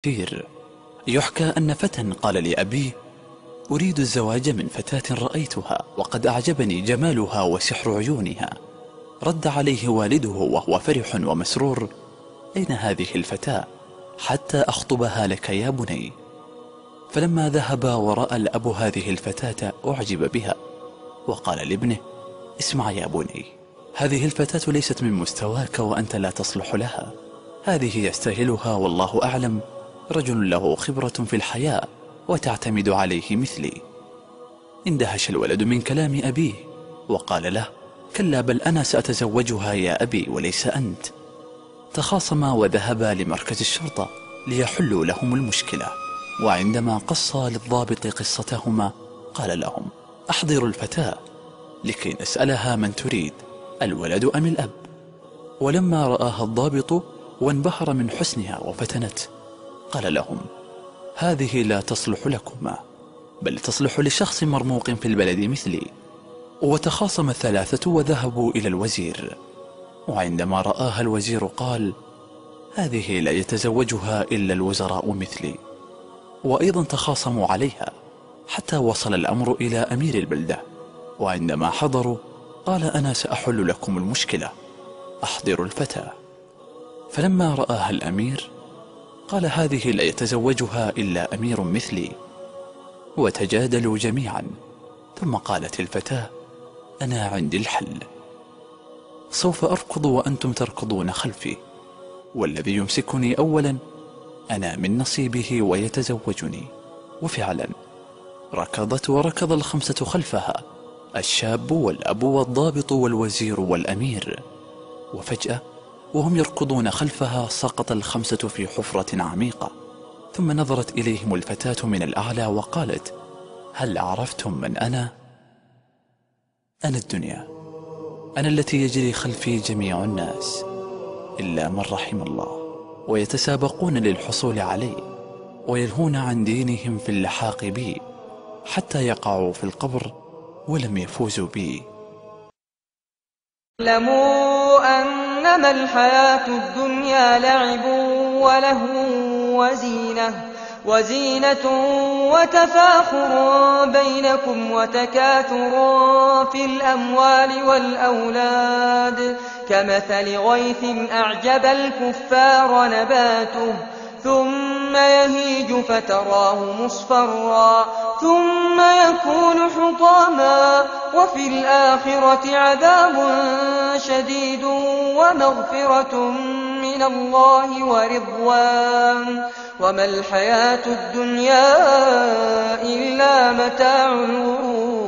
كثير. يحكى أن فتى قال لأبيه: أريد الزواج من فتاة رأيتها وقد أعجبني جمالها وسحر عيونها. رد عليه والده وهو فرح ومسرور: أين هذه الفتاة حتى أخطبها لك يا بني؟ فلما ذهب ورأى الأب هذه الفتاة أعجب بها، وقال لابنه: اسمع يا بني، هذه الفتاة ليست من مستواك وأنت لا تصلح لها، هذه يستاهلها والله أعلم رجل له خبرة في الحياة وتعتمد عليه مثلي. اندهش الولد من كلام أبيه وقال له: كلا، بل أنا سأتزوجها يا أبي وليس أنت. تخاصما وذهبا لمركز الشرطة ليحلوا لهم المشكلة، وعندما قصا للضابط قصتهما قال لهم: أحضروا الفتاة لكي نسألها من تريد، الولد أم الأب؟ ولما رآها الضابط وانبهر من حسنها وفتنته قال لهم: هذه لا تصلح لكما، بل تصلح لشخص مرموق في البلد مثلي. وتخاصم الثلاثة وذهبوا إلى الوزير، وعندما رآها الوزير قال: هذه لا يتزوجها إلا الوزراء مثلي. وأيضا تخاصموا عليها حتى وصل الأمر إلى أمير البلدة، وعندما حضروا قال: أنا سأحل لكم المشكلة، أحضروا الفتاة. فلما رآها الأمير قال: هذه لا يتزوجها إلا أمير مثلي. وتجادلوا جميعا، ثم قالت الفتاة: أنا عندي الحل، سوف أركض وأنتم تركضون خلفي، والذي يمسكني أولا أنا من نصيبه ويتزوجني. وفعلا ركضت وركض الخمسة خلفها، الشاب والأب والضابط والوزير والأمير. وفجأة وهم يركضون خلفها سقط الخمسة في حفرة عميقة، ثم نظرت إليهم الفتاة من الأعلى وقالت: هل عرفتم من أنا؟ أنا الدنيا، أنا التي يجري خلفي جميع الناس إلا من رحم الله، ويتسابقون للحصول علي ويلهون عن دينهم في اللحاق بي حتى يقعوا في القبر ولم يفوزوا بي. اعلموا أنما الحياة الدنيا لعب ولهو وزينة وتفاخر بينكم وتكاثر في الأموال والأولاد، كمثل غيث أعجب الكفار نباته ثم يهيج فتراه مصفرا ثم يكون حطاما، وفي الآخرة عذاب شديد ومغفرة من الله ورضوان، وما الحياة الدنيا إلا متاع الغرور.